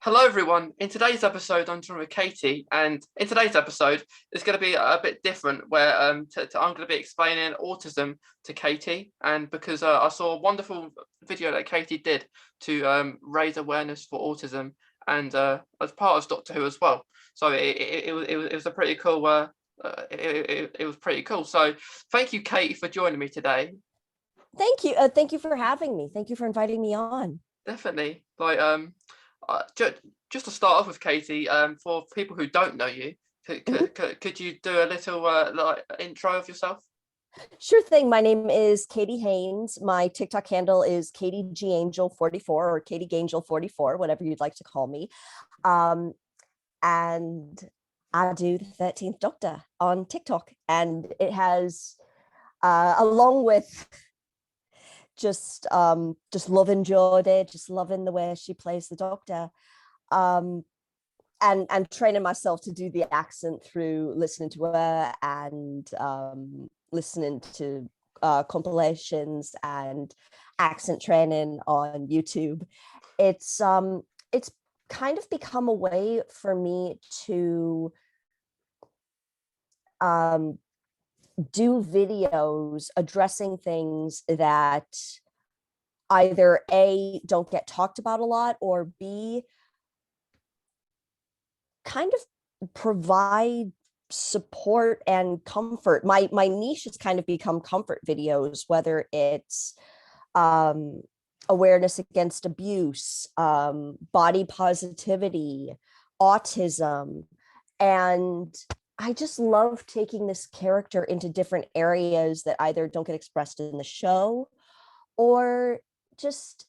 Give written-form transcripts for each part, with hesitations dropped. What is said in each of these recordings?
Hello, everyone. In today's episode, I'm talking with Katie, and in today's episode, it's going to be a bit different. Where I'm going to be explaining autism to Katie, and because I saw a wonderful video that Katie did to raise awareness for autism, and as part of Doctor Who as well. So it was a pretty cool. It was pretty cool. So thank you, Katie, for joining me today. Thank you. Thank you for having me. Thank you for inviting me on. Definitely. Just to start off with, Katie, for people who don't know you, could you do a little intro of yourself? Sure thing. My name is Katie Haynes. My TikTok handle is KatieGAngel44 or KatieGangel44, whatever you'd like to call me. And I do the 13th Doctor on TikTok. And it has, along with just loving Jodie, just loving the way she plays the Doctor, and training myself to do the accent through listening to her and listening to compilations and accent training on YouTube. It's kind of become a way for me to do videos addressing things that either A, don't get talked about a lot, or B, kind of provide support and comfort. My niche has kind of become comfort videos, whether it's awareness against abuse, body positivity, autism, and I just love taking this character into different areas that either don't get expressed in the show or just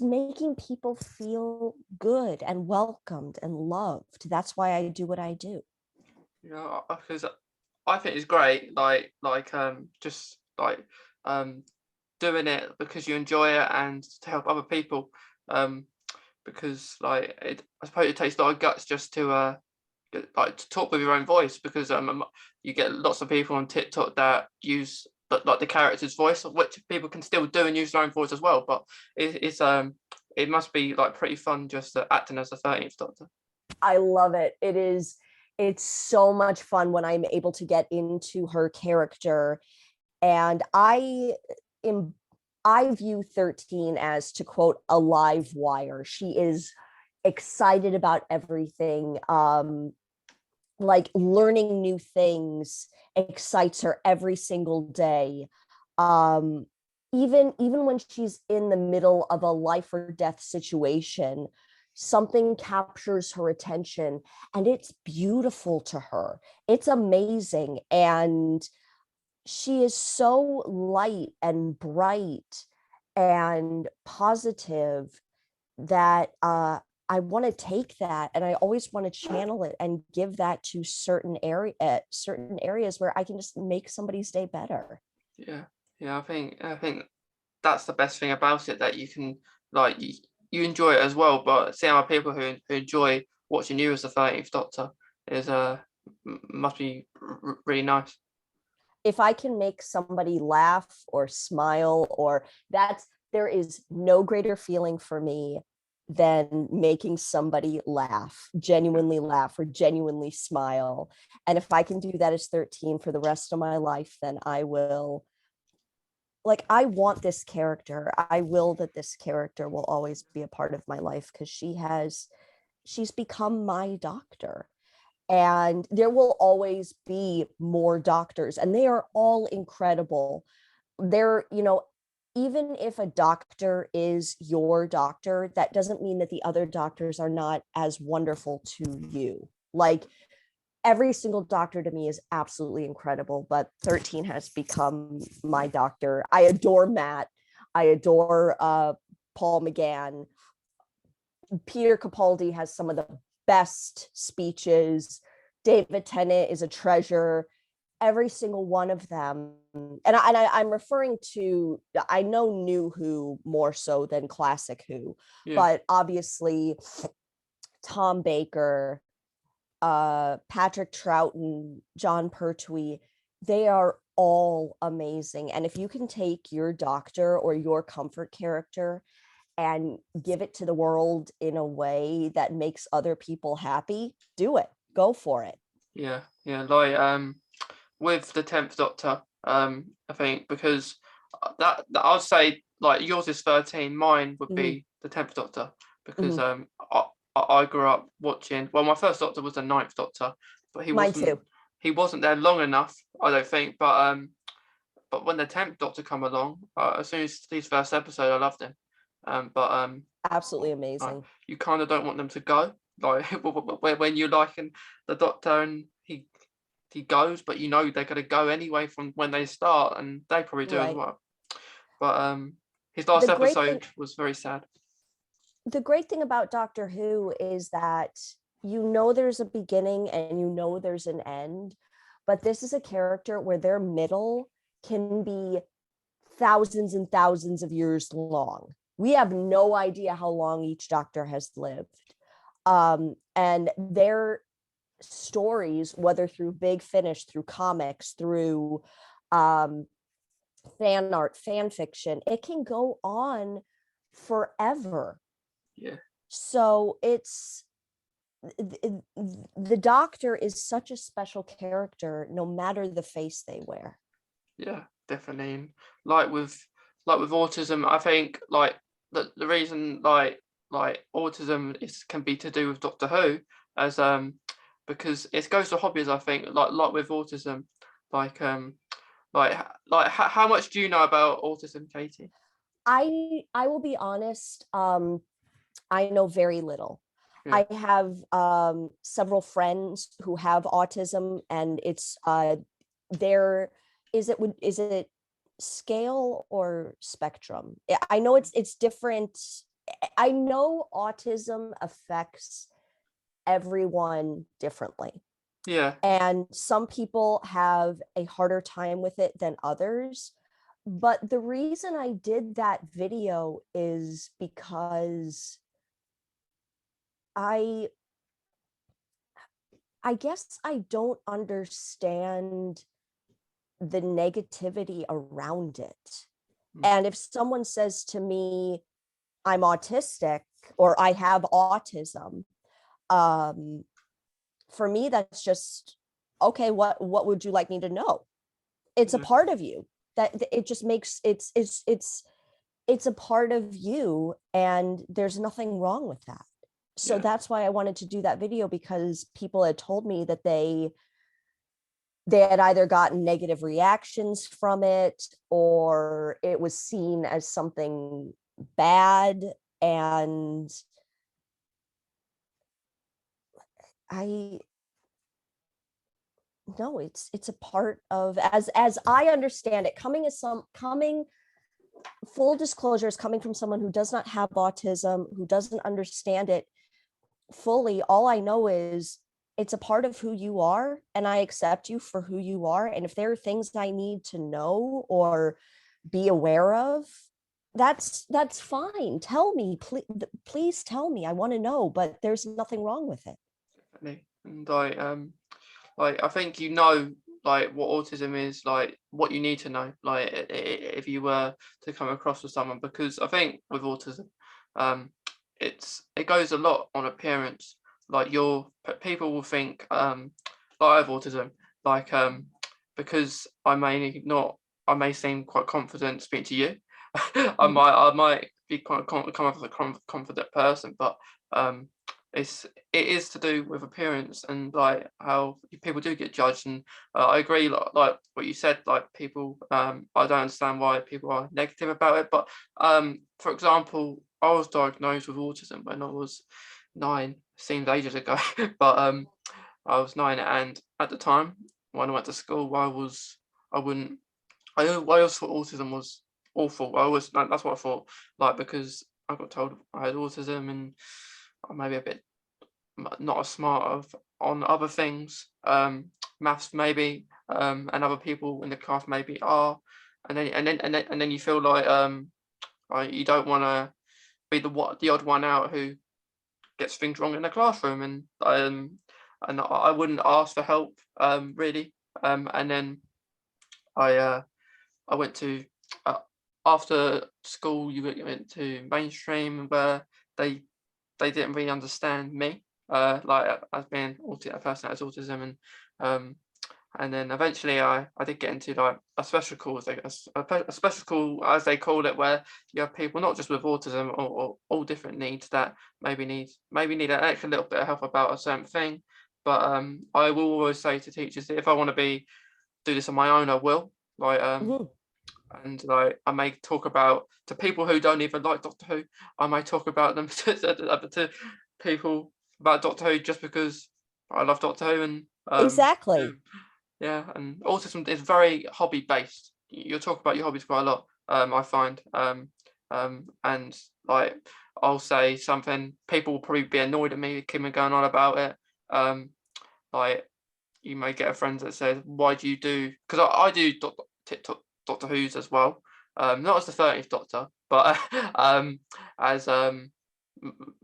making people feel good and welcomed and loved. That's why I do what I do. Yeah, because I think it's great, just doing it because you enjoy it and to help other people. Because I suppose it takes a lot of guts just to to talk with your own voice, because you get lots of people on TikTok that use like the character's voice, which people can still do and use their own voice as well. But it must be like pretty fun just acting as the 13th Doctor. I love it. It's so much fun when I'm able to get into her character, and I view 13 as, to quote, a live wire. She is excited about everything. Like learning new things excites her every single day. Even when she's in the middle of a life or death situation, something captures her attention and it's beautiful to her. It's amazing. And she is so light and bright and positive that I want to take that, and I always want to channel it and give that to certain areas where I can just make somebody's day better. Yeah, I think that's the best thing about it, that you can you enjoy it as well, but seeing other people who enjoy watching you as the 13th Doctor is must be really nice. If I can make somebody laugh or smile, there is no greater feeling for me than making somebody genuinely laugh or genuinely smile. And if I can do that as 13 for the rest of my life, then I will, I want this character. I will that this character will always be a part of my life, because she's become my doctor. And there will always be more doctors, and they are all incredible. They're, even if a doctor is your doctor, that doesn't mean that the other doctors are not as wonderful to you. Like, every single doctor to me is absolutely incredible, but 13 has become my doctor. I adore Matt. I adore Paul McGann. Peter Capaldi has some of the best speeches. David Tennant is a treasure. Every single one of them, and I'm referring to, I know New Who more so than Classic Who, yeah. But obviously Tom Baker, Patrick Troughton, John Pertwee, they are all amazing. And if you can take your doctor or your comfort character and give it to the world in a way that makes other people happy, do it. Go for it. Yeah, like with the 10th Doctor, I think because I'd say like yours is 13, mine would be the 10th Doctor, because I grew up watching. Well, my first Doctor was the 9th Doctor, but Mine too. he wasn't there long enough, I don't think. But when the 10th Doctor come along, as soon as his first episode, I loved him. Absolutely amazing. You kind of don't want them to go, like when you're liking the Doctor and he goes, but you know they're going to go anyway from when they start, and they probably do as well. But his last episode was very sad. The great thing about Doctor Who is that you know there's a beginning and you know there's an end, but this is a character where their middle can be thousands and thousands of years long. We have no idea how long each Doctor has lived. And their stories, whether through Big Finish, through comics, through fan art, fan fiction, it can go on forever. Yeah. So the Doctor is such a special character, no matter the face they wear. Yeah, definitely. Like with autism, I think like the reason like autism can be to do with Doctor Who, as because it goes to hobbies. I think like with autism, like how much do you know about autism, Katie? I will be honest. I know very little. Yeah. I have several friends who have autism, and it's is it scale or spectrum? I know it's different. I know autism affects everyone differently. Yeah. And some people have a harder time with it than others. But the reason I did that video is because I guess I don't understand the negativity around it. And if someone says to me, I'm autistic or I have autism, for me, that's just, okay, what would you like me to know? It's a part of you that it just makes it's a part of you, and there's nothing wrong with that. So that's why I wanted to do that video, because people had told me that they had either gotten negative reactions from it, or it was seen as something bad. And no, it's a part of, as I understand it, coming full disclosure, is coming from someone who does not have autism, who doesn't understand it fully. All I know is it's a part of who you are, and I accept you for who you are. And if there are things I need to know or be aware of, that's fine. Tell me, please tell me. I want to know, but there's nothing wrong with it. Definitely. And I think like what autism is, like what you need to know, like if you were to come across with someone, because I think with autism, it goes a lot on appearance. Like people will think like I have autism, like because I may seem quite confident speaking to you. I might be quite come off as a confident person, but it is to do with appearance and like how people do get judged. And I agree, like what you said, like people, I don't understand why people are negative about it. But for example, I was diagnosed with autism when I was 9. Seems ages ago, but I was 9, and at the time when I went to school, I always thought autism was awful. That's what I thought, like, because I got told I had autism and I maybe a bit not as smart on other things, maths maybe, and other people in the class maybe are, and then you feel like you don't want to be the odd one out who gets things wrong in the classroom, and I wouldn't ask for help really, and then I went to after school you went to mainstream where they didn't really understand me, like as being a person that has autism, and then eventually I did get into like a special school, a special school as they call it, where you have people not just with autism or all different needs that maybe need an extra little bit of help about a certain thing. But I will always say to teachers that if I want to do this on my own, I will. Like Mhm. and like I may talk about to people who don't even like Doctor Who. I may talk about them to people about Doctor Who just because I love Doctor Who, and yeah, Exactly. yeah, and autism is very hobby based. You'll talk about your hobbies quite a lot. I find, and like I'll say something, people will probably be annoyed at me, keep me going on about it. Like you may get a friend that says, "Why do you do?" Because I do Doctor Who's as well. Not as the 30th Doctor, but as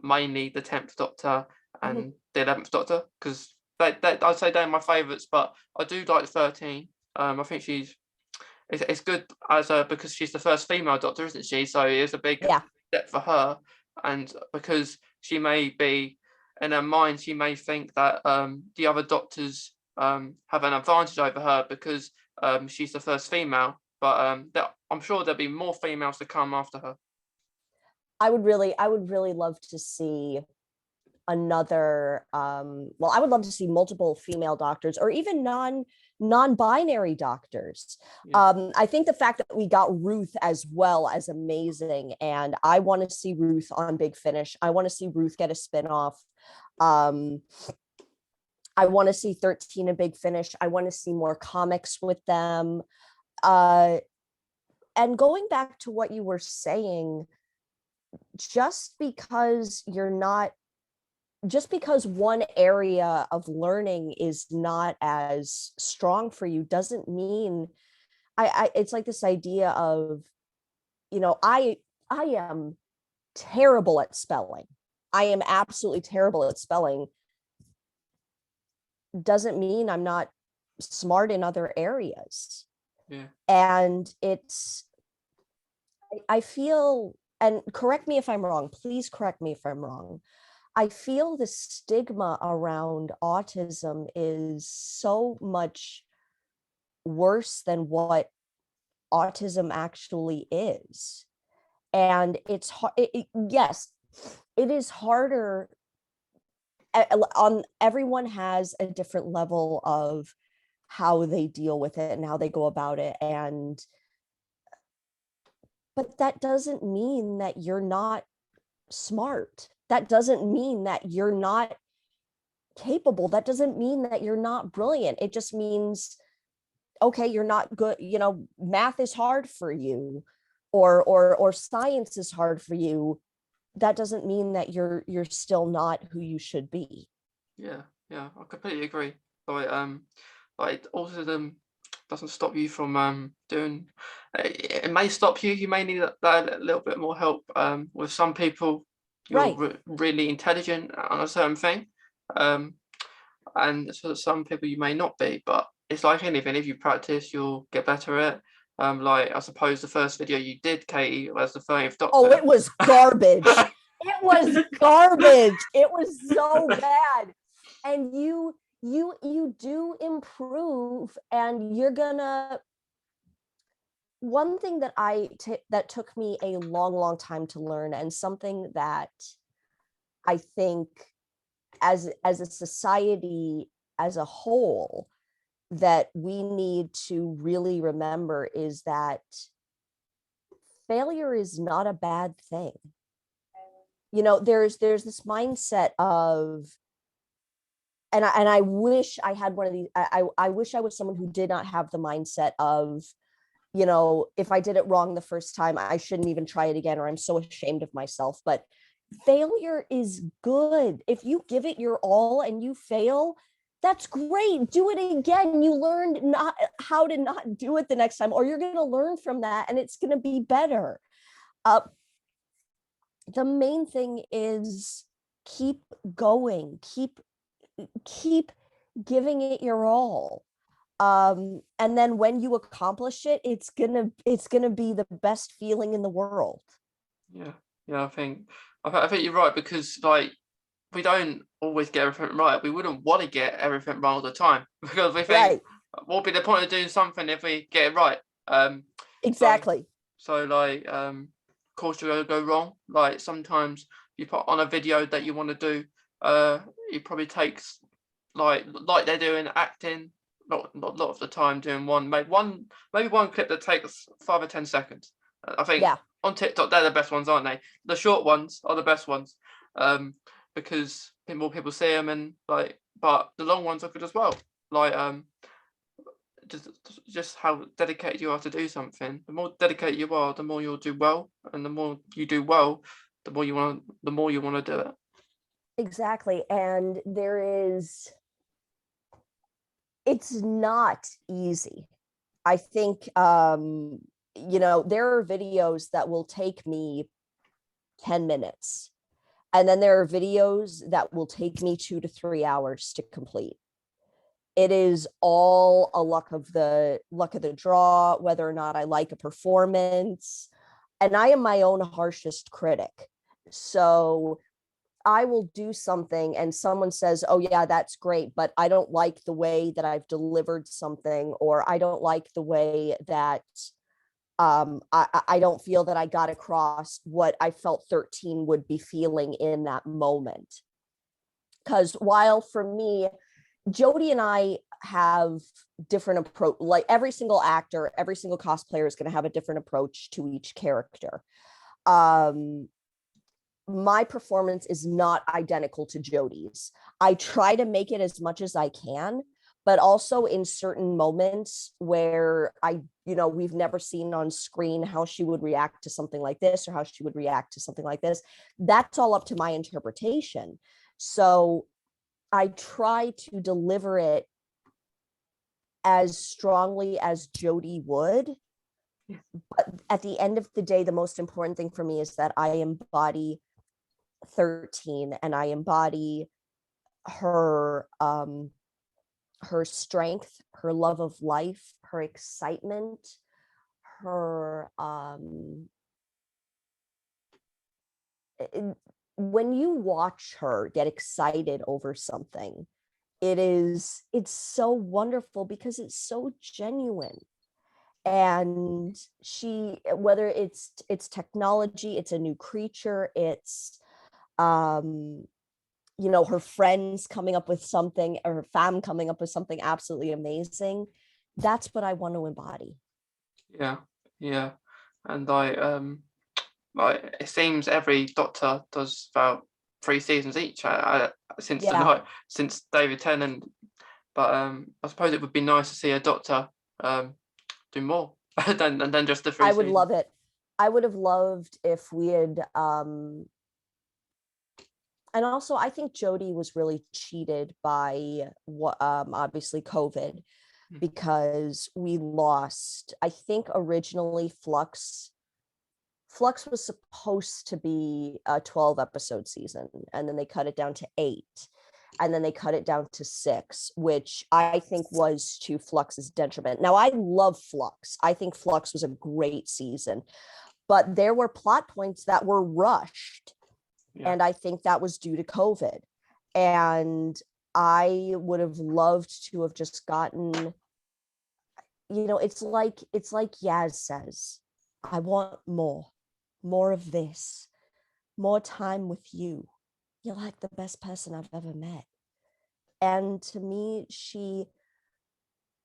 mainly the 10th Doctor Mhm. and the 11th Doctor, because I'd say they're my favourites. But I do like 13. I think it's good as because she's the first female Doctor, isn't she? So it's a big Yeah. step for her, and because she may be in her mind, she may think that the other Doctors have an advantage over her because she's the first female. But I'm sure there'll be more females to come after her. I would really love to see another well, I would love to see multiple female doctors or even non-binary doctors. Yeah, I think the fact that we got Ruth as well as amazing, and I want to see Ruth on Big Finish. I want to see Ruth get a spin-off. um I want to see 13 and Big Finish. I want to see more comics with them. uh and going back to what you were saying, just because you're not just because one area of learning is not as strong for you doesn't mean I it's like this idea of, I am terrible at spelling. I am absolutely terrible at spelling. Doesn't mean I'm not smart in other areas. yeah, And I feel, and correct me if I'm wrong, please correct me if I'm wrong. I feel the stigma around autism is so much worse than what autism actually is. And it's hard. Yes, it is harder. On everyone has a different level of how they deal with it and how they go about it. And but that doesn't mean that you're not smart. That doesn't mean that you're not capable. That doesn't mean that you're not brilliant. It just means, okay, you're not good, math is hard for you, or science is hard for you. That doesn't mean that you're still not who you should be. yeah, yeah. I completely agree. Like like autism doesn't stop you from doing. It may stop you. You may need that little bit more help. With some people, you're Right. really intelligent on a certain thing, um, and so some people you may not be. But it's like anything. If you practice, you'll get better at it. Like I suppose the first video you did, Katie, was the 30th Oh, Doctor. it was garbage. It was garbage. It was so bad. And you do improve, and you're gonna one thing that that took me a long time to learn, and something that I think as a society as a whole that we need to really remember, is that failure is not a bad thing. There's this mindset of, and I wish I had one of these. I wish I was someone who did not have the mindset of, if I did it wrong the first time, I shouldn't even try it again, or I'm so ashamed of myself. But failure is good. If you give it your all and you fail, that's great. Do it again. You learned not how to not do it the next time, or you're going to learn from that and it's going to be better. Uh, the main thing is keep going, keep giving it your all. And then when you accomplish it, it's gonna be the best feeling in the world. Yeah, yeah. I think you're right, because like we don't always get everything right. We wouldn't want to get everything right all the time, because we think, Right. what would be the point of doing something if we get it right? So Exactly. like of course you're gonna go wrong. Like sometimes you put on a video that you want to do, it probably takes like they're doing acting, not a lot of the time, doing maybe one clip that takes 5 or 10 seconds. I think Yeah. on TikTok they're the best ones, aren't they? The short ones are the best ones, because more people see them, and like, but the long ones are good as well. Like just just how dedicated you are to do something. The more dedicated you are, the more you'll do well, and the more you do well, the more you want to do it. Exactly. And it's not easy. I think there are videos that will take me 10 minutes, and then there are videos that will take me 2 to 3 hours to complete. It is all a luck of the draw, whether or not I like a performance. And I am my own harshest critic. So I will do something and someone says, "Oh yeah, that's great, but I don't like the way that I've delivered something," or "I don't like the way that I don't feel that I got across what I felt 13 would be feeling in that moment." Because while for me, Jodie and I have different approach. Like every single actor, every single cosplayer is going to have a different approach to each character. Um, my performance is not identical to Jodie's. I try to make it as much as I can, but also in certain moments where we've never seen on screen how she would react to something like this or how she would react to something like this. That's all up to my interpretation. So I try to deliver it as strongly as Jodie would. But at the end of the day, the most important thing for me is that I embody 13 and I embody her her strength, her love of life, her excitement, her when you watch her get excited over something, it's so wonderful because it's so genuine. And whether it's technology, it's a new creature, it's her friends coming up with something, or her fam coming up with something absolutely amazing, that's what I want to embody. Yeah, yeah, and like it seems every Doctor does about 3 seasons each. Since Yeah, since David Tennant, but I suppose it would be nice to see a Doctor do more than just the three I would seasons. love it. I would have loved if we had and also I think Jodie was really cheated by what obviously COVID, because we lost, I think originally Flux was supposed to be a 12 episode season, and then they cut it down to 8, and then they cut it down to 6, which I think was to Flux's detriment. Now I love Flux. I think Flux was a great season, but there were plot points that were rushed. Yeah, And I think that was due to COVID. And I would have loved to have just gotten, it's like Yaz says, I want more of this, more time with you. You're like the best person I've ever met. And to me,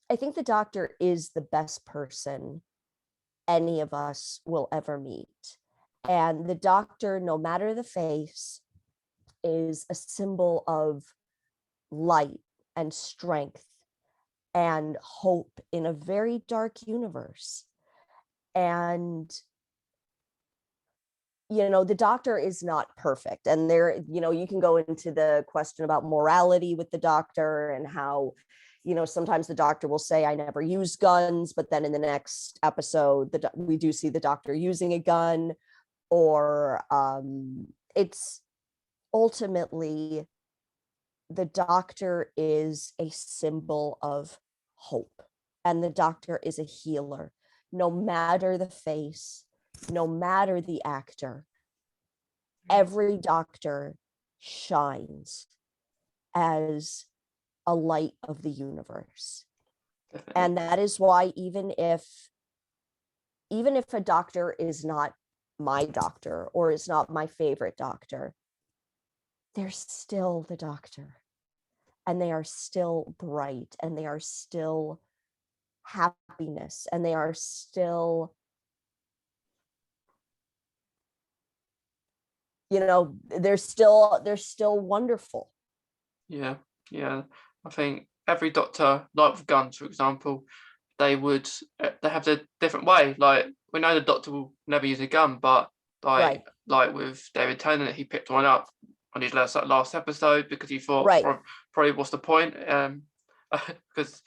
I think the Doctor is the best person any of us will ever meet. And the Doctor, no matter the face, is a symbol of light and strength and hope in a very dark universe. And the Doctor is not perfect, and there you can go into the question about morality with the Doctor, and how sometimes the Doctor will say, "I never use guns," but then in the next episode we do see the Doctor using a gun. Or it's ultimately, the Doctor is a symbol of hope, and the doctor is a healer. No matter the face, no matter the actor, every doctor shines as a light of the universe. Definitely. And that is why even if a doctor is not my doctor or is not my favorite doctor, they're still the doctor, and they are still bright, and they are still happiness, and they are still, they're still wonderful. Yeah, yeah. I think every doctor, like with guns, for example, they have a different way. Like, we know the doctor will never use a gun, but Right. like with David Tennant, he picked one up on his last episode because he thought, Right. probably what's the point? Because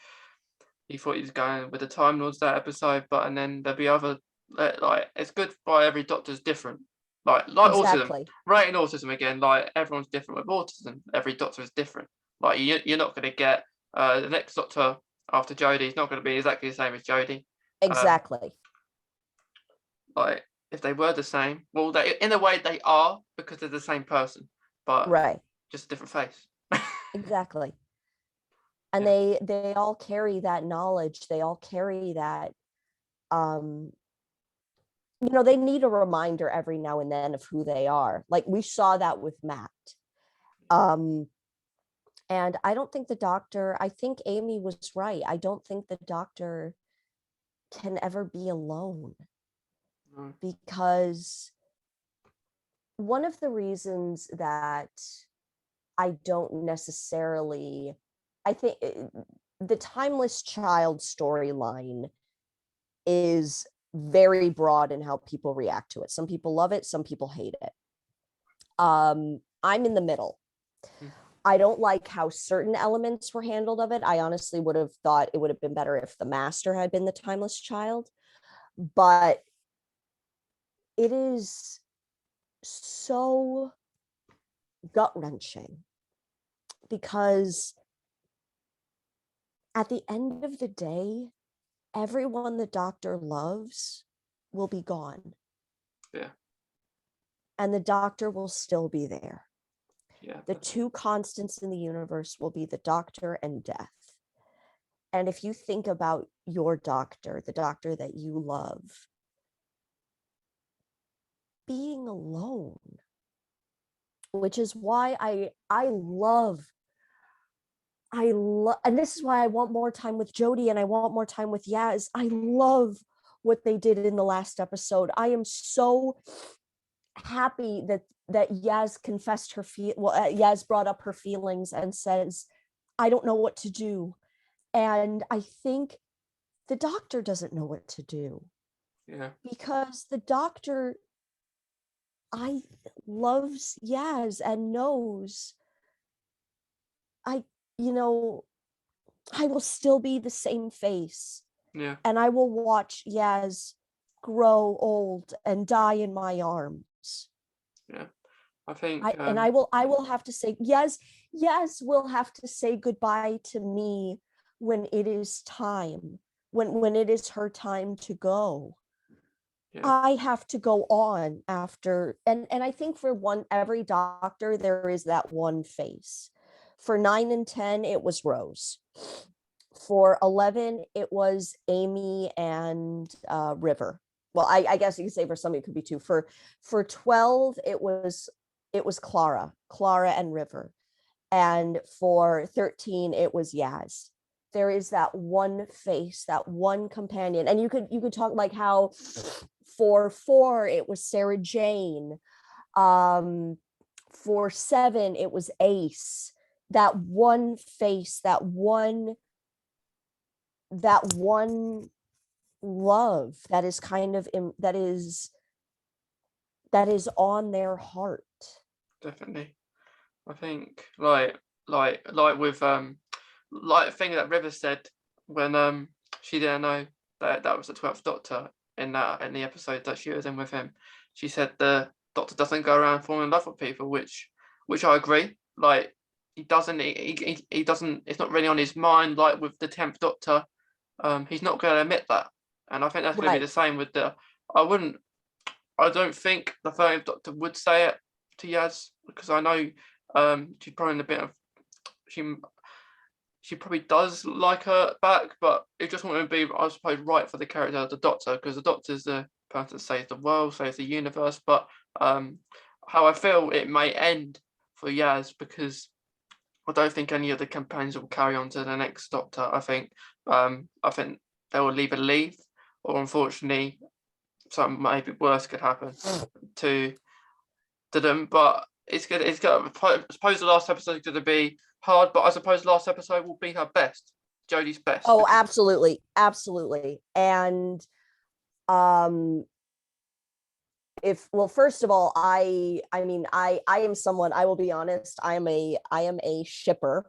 he thought he was going with the Time Lords that episode, and then there'll be other, like, it's good by every doctor's different. Like autism, Exactly. rating autism again, like, everyone's different with autism. Every doctor is different. Like, you're not going to get the next doctor after Jodie is not going to be exactly the same as Jodie. Exactly. Like, if they were the same, well, they, in a way they are, because they're the same person, but Right. just a different face. Exactly. And Yeah. they all carry that knowledge. They all carry that, they need a reminder every now and then of who they are. Like, we saw that with Matt. And I don't think I think Amy was right. I don't think the doctor can ever be alone, No. because one of the reasons that I don't necessarily, I think the Timeless Child storyline is very broad in how people react to it. Some people love it, some people hate it. I'm in the middle. I don't like how certain elements were handled of it. I honestly would have thought it would have been better if the master had been the Timeless Child, but it is so gut-wrenching, because at the end of the day, everyone the doctor loves will be gone. Yeah. And the doctor will still be there. Yeah. The two constants in the universe will be the doctor and death. And if you think about your doctor, the doctor that you love, being alone, which is why I love, and this is why I want more time with Jodie and I want more time with Yaz. I love what they did in the last episode. I am so happy that Yaz confessed her Yaz brought up her feelings and says, I don't know what to do. And I think the doctor doesn't know what to do. Yeah. Because the doctor loves Yaz and knows I will still be the same face. Yeah. And I will watch Yaz grow old and die in my arms. Yeah. I think I will have to say, Yaz will have to say goodbye to me when it is time, when it is her time to go. Yeah. I have to go on after, and I think for every doctor there is that one face. For 9 and 10 it was Rose. For 11 it was Amy and River. Well, I guess you could say for some it could be two. For 12 it was Clara and River. And for 13 it was Yaz. There is that one face, that one companion. And you could talk like how for 4 it was Sarah Jane. For 7 it was Ace. That one face, that one love that is kind of that is on their heart. Definitely. I think like with like a thing that River said when she didn't know that was the 12th Doctor in the episode that she was in with him. She said the Doctor doesn't go around falling in love with people, which I agree. Like, he doesn't he doesn't, it's not really on his mind like with the 10th Doctor. He's not going to admit that, and I think that's going to be the same with the. I don't think the 13th Doctor would say it to Yaz, because I know she's probably in a bit of she probably does like her back, but it just wouldn't be, I suppose, right for the character of the Doctor, because the Doctor's the person that saves the world, saves the universe. But how I feel it may end for Yaz, because I don't think any of the companions will carry on to the next Doctor. I think they will either leave, or unfortunately, something maybe worse could happen to them. But it's good. It's good. I suppose the last episode is going to be hard, but I suppose the last episode will be her best, Jodie's best. Oh, absolutely. And first of all, I am someone, I will be honest, I am a shipper.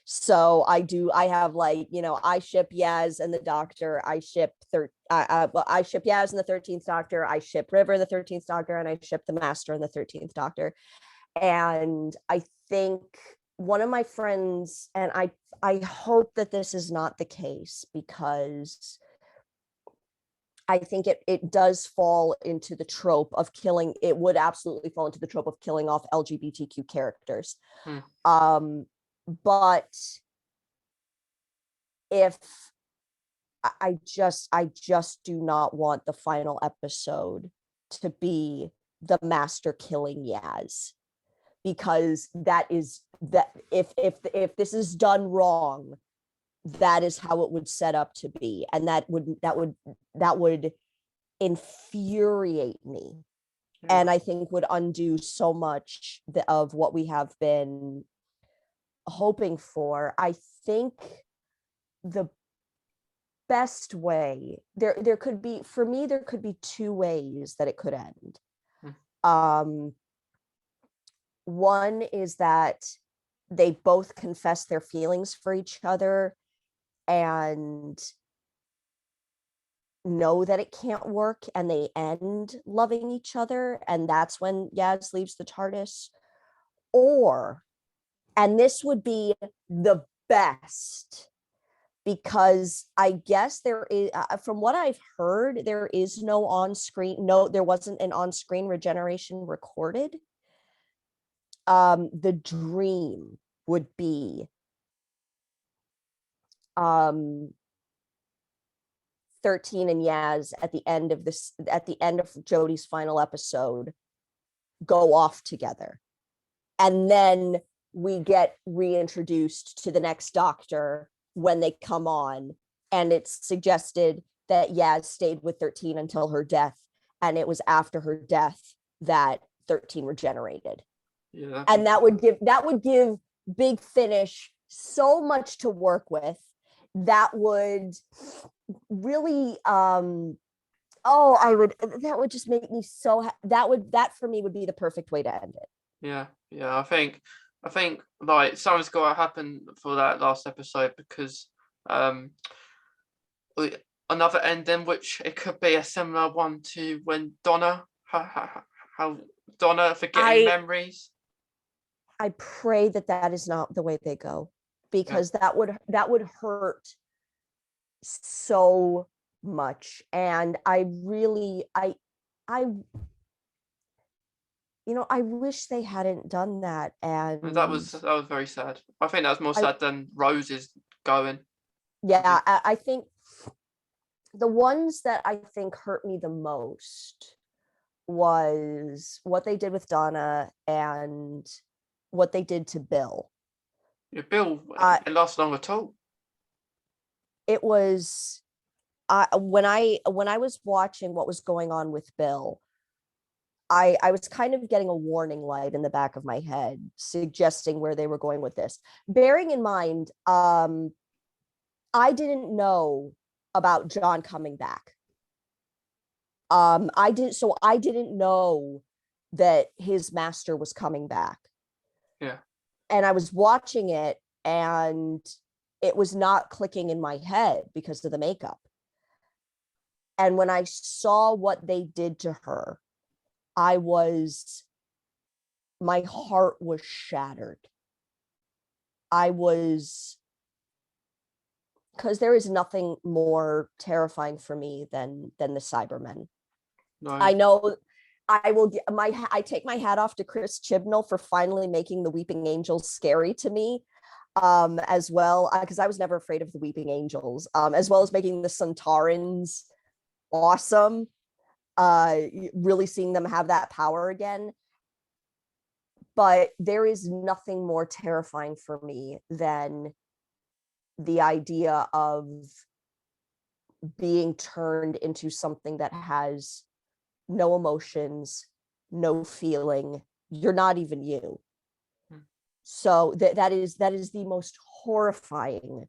So I have, like, I ship Yaz and the Doctor. I ship Yaz and the 13th Doctor. I ship River and the 13th Doctor, and I ship the Master and the 13th Doctor. And I think one of my friends, and I hope that this is not the case, because I think it does fall into the trope of killing. It would absolutely fall into the trope of killing off LGBTQ characters. But if I just do not want the final episode to be the Master killing Yaz, because that if this is done wrong, that is how it would set up to be, and that would infuriate me, and I think would undo so much of what we have been hoping for. I think the best way, there could be, for me, there could be two ways that it could end. One is that they both confess their feelings for each other and know that it can't work, and they end loving each other, and that's when Yaz leaves the TARDIS. Or, and this would be the best, because I guess there is, from what I've heard, there is there wasn't an on-screen regeneration recorded. The dream would be 13 and Yaz at the end of Jodie's final episode go off together, and then we get reintroduced to the next Doctor when they come on, and it's suggested that Yaz stayed with 13 until her death, and it was after her death that 13 regenerated. And that would give Big Finish so much to work with. That would really that would just make me so that for me would be the perfect way to end it. I think like something's got to happen for that last episode, because another ending, which it could be a similar one to when Donna, how Donna forgetting memories. I pray that is not the way they go, because that would hurt so much. And I wish they hadn't done that. And that was very sad. I think that was more sad than Rose's going. Yeah, I think the ones that I think hurt me the most was what they did with Donna and what they did to Bill. Bill didn't last long at all. It was when I was watching what was going on with Bill, I was kind of getting a warning light in the back of my head suggesting where they were going with this. Bearing in mind, I didn't know about John coming back. I didn't know that his master was coming back. Yeah. And I was watching it, and it was not clicking in my head because of the makeup. And when I saw what they did to her, my heart was shattered. I was, because there is nothing more terrifying for me than the Cybermen. No. I know I will get I take my hat off to Chris Chibnall for finally making the Weeping Angels scary to me, as well, because I was never afraid of the Weeping Angels, as well as making the Centaurans awesome, really seeing them have that power again. But there is nothing more terrifying for me than the idea of being turned into something that has no emotions, no feeling. You're not even you. So that is the most horrifying.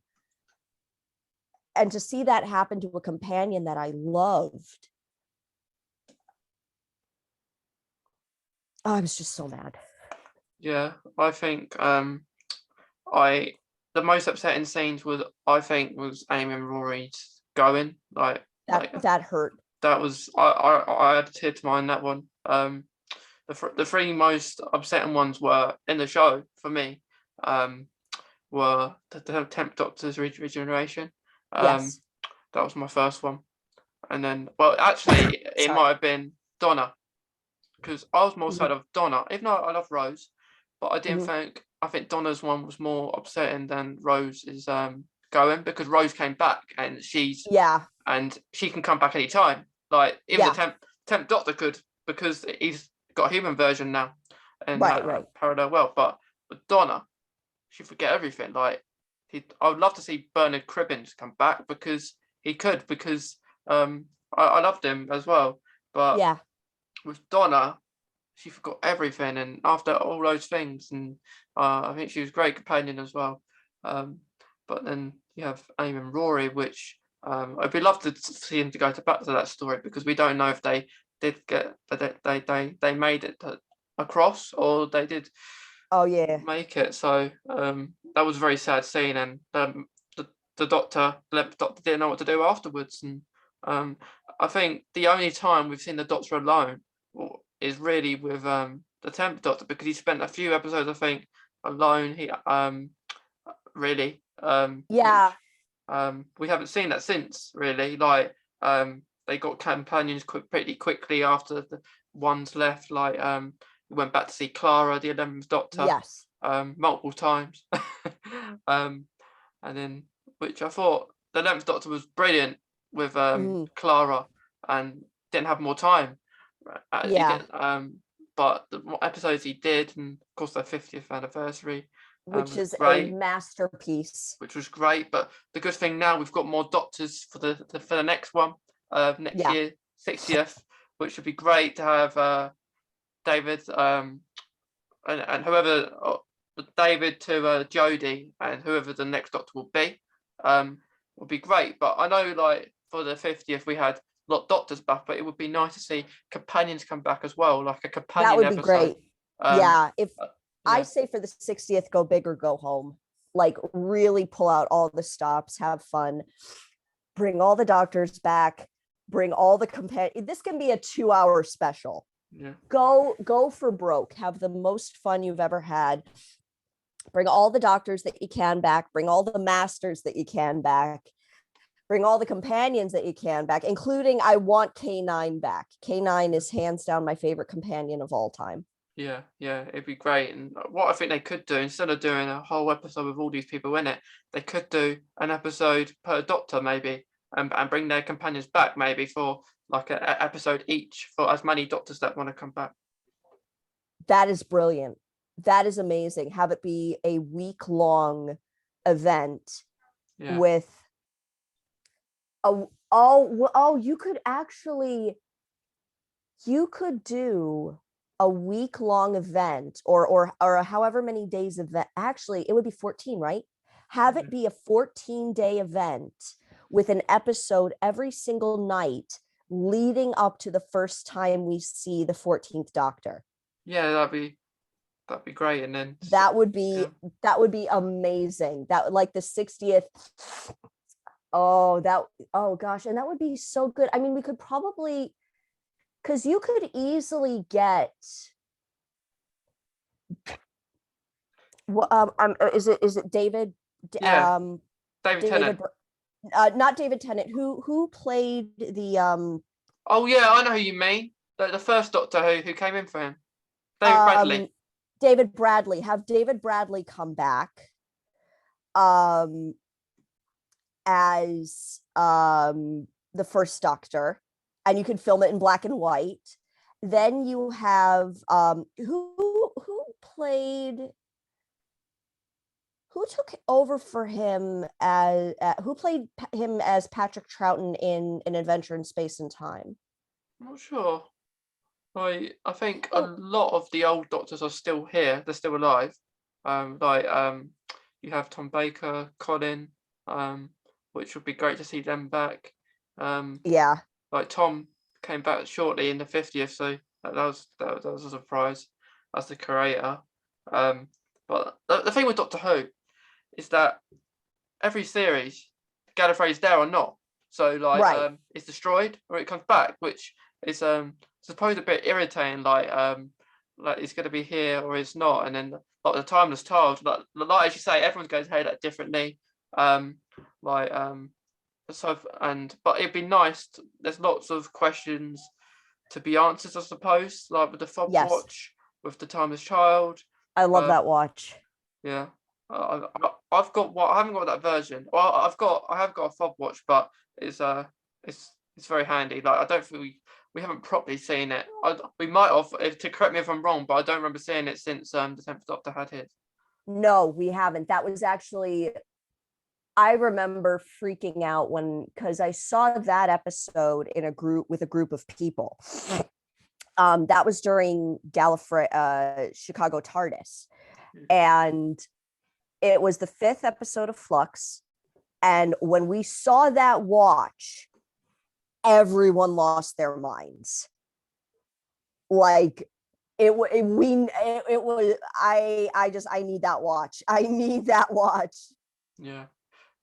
And to see that happen to a companion that I loved, I was just so mad. Yeah, I think I the most upsetting scenes was Amy and Rory's going That hurt. That was I had a tear to my eye on that one. The three most upsetting ones were in the show for me. Were the 10th Doctor's regeneration. Yes. That was my first one, and then actually it might have been Donna, because I was more sad of Donna, even though I love Rose, but I didn't think. I think Donna's one was more upsetting than Rose's going, because Rose came back and she can come back anytime. Like even the 10th Doctor could, because he's got a human version now, and parallel world. But with Donna, she forget everything. Like I would love to see Bernard Cribbins come back, because he could, because I loved him as well. But with Donna, she forgot everything, and after all those things, and I think she was a great companion as well. But then you have Amy and Rory, which I'd be love to see him to go back to that story, because we don't know if they did get they made it across, or they did make it. So that was a very sad scene, and the doctor didn't know what to do afterwards. And I think the only time we've seen the Doctor alone is really with the 10th Doctor, because he spent a few episodes, I think, alone. He really we haven't seen that since, really. Like they got companions pretty quickly after the ones left. Like we went back to see Clara, the 11th Doctor, multiple times. And then, which I thought the 11th Doctor was brilliant with Clara, and didn't have more time. But the episodes he did, and of course their 50th anniversary, which is great. A masterpiece. Which was great. But the good thing now, we've got more Doctors for the next one, next year, 60th, which would be great to have David and whoever David to Jodie, and whoever the next Doctor will be, would be great. But I know, like, for the 50th we had a lot of Doctors back, but it would be nice to see companions come back as well, like a companion. That would be great. If I say for the 60th, go big or go home. Like, really pull out all the stops, have fun, bring all the Doctors back, bring all the companions. This can be a 2-hour special. Go for broke. Have the most fun you've ever had. Bring all the Doctors that you can back. Bring all the Masters that you can back. Bring all the companions that you can back, including, I want K9 back. K9 is hands down my favorite companion of all time. Yeah, it'd be great. And what I think they could do, instead of doing a whole episode with all these people in it, they could do an episode per Doctor, maybe, and bring their companions back, maybe for like an episode each for as many Doctors that want to come back. That is brilliant. That is amazing. Have it be a week-long event with you could do a week-long event or however many days event. Actually, it would be 14, right? Have it be a 14-day event with an episode every single night leading up to the first time we see the 14th Doctor. Yeah, that'd be great. And then that would be amazing. That, like, the 60th. Oh gosh, and that would be so good. I mean, we could probably, because you could easily get Well, is it David? Yeah, David Tennant. David, not David Tennant. Who played the Oh yeah, I know who you mean. The first Doctor who came in for him, David um Bradley. David Bradley? Have David Bradley come back um as the first Doctor, and you can film it in black and white. Then you have who played who took over for him as who played him as Patrick Troughton in An Adventure in Space and Time. I'm not sure. I think a Oh, lot of the old Doctors are still here. They're still alive. Like you have Tom Baker, Colin, which would be great to see them back. yeah, Like Tom came back shortly in the 50th, so that was a surprise as the creator. But the thing with Doctor Who is that every series, Gallifrey's there or not. So like right. it's destroyed or it comes back, which is supposed a bit irritating. Like it's gonna be here or it's not, and then like the timeless child, like as you say, everyone's going to hear that differently. Um, like so and but it'd be nice. There's lots of questions to be answered, I suppose. Like with the fob Yes, watch, with the timeless child. I love Uh, that watch. yeah. I've got what I haven't got that version. Well, I have got a fob watch, but it's it's very handy. Like I don't think we haven't properly seen it. We might have, to correct me if I'm wrong, but I don't remember seeing it since the 10th Doctor had his. No, we haven't. That was actually, I remember freaking out because I saw that episode in a group with a group of people. That was during Gallifrey, Chicago TARDIS, and it was the 5th episode of Flux. And when we saw that watch, everyone lost their minds. Like it was I need that watch. I need that watch. Yeah,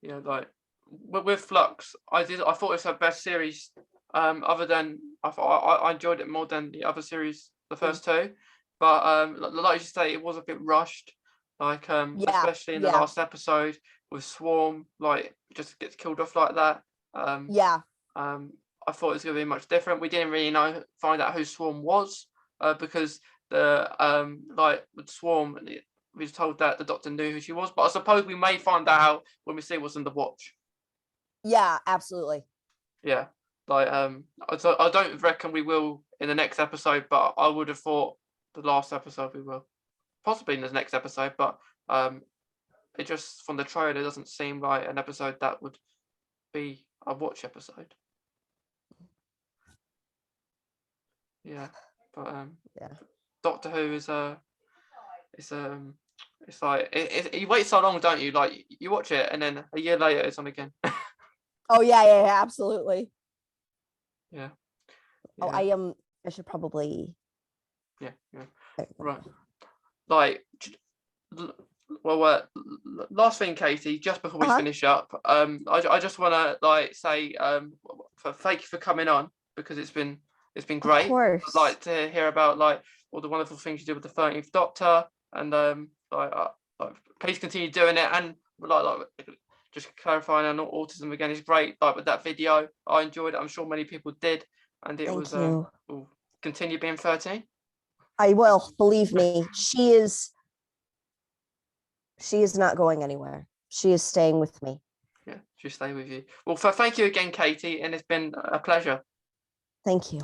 yeah. Like with Flux, I thought it was her best series. Other than I enjoyed it more than the other series, the first two. But like you say, it was a bit rushed. Like Yeah, especially in the yeah, last episode with Swarm, like just gets killed off like that. Um, yeah, um, I thought it was going to be much different. We didn't really find out who Swarm was, because the like with Swarm, we was told that the Doctor knew who she was. But I suppose we may find that out when we see what's in the watch. yeah, absolutely. Yeah, like I don't reckon we will in the next episode, but I would have thought the last episode we will, possibly in the next episode. But it just from the trailer doesn't seem like an episode that would be a watch episode. Yeah, but Yeah. Doctor Who is it's it's like you wait so long, don't you? Like you watch it and then a year later it's on again. Oh yeah, absolutely. Yeah, Oh, yeah, I should probably. yeah, yeah. Right. Like, well, last thing, Katie, just before we Uh-huh. finish up, I just want to like say thank you for coming on, because it's been Of great. I'd course. like to hear about like all the wonderful things you did with the 13th Doctor, and like, please continue doing it, and like just clarifying on autism again is great. Like with that video, I enjoyed it. I'm sure many people did, and it was Thank you. will continue being 13. I will, believe me. She is not going anywhere. She is staying with me. Yeah, she'll stay with you. Well, thank you again, Katie, and it's been a pleasure. Thank you.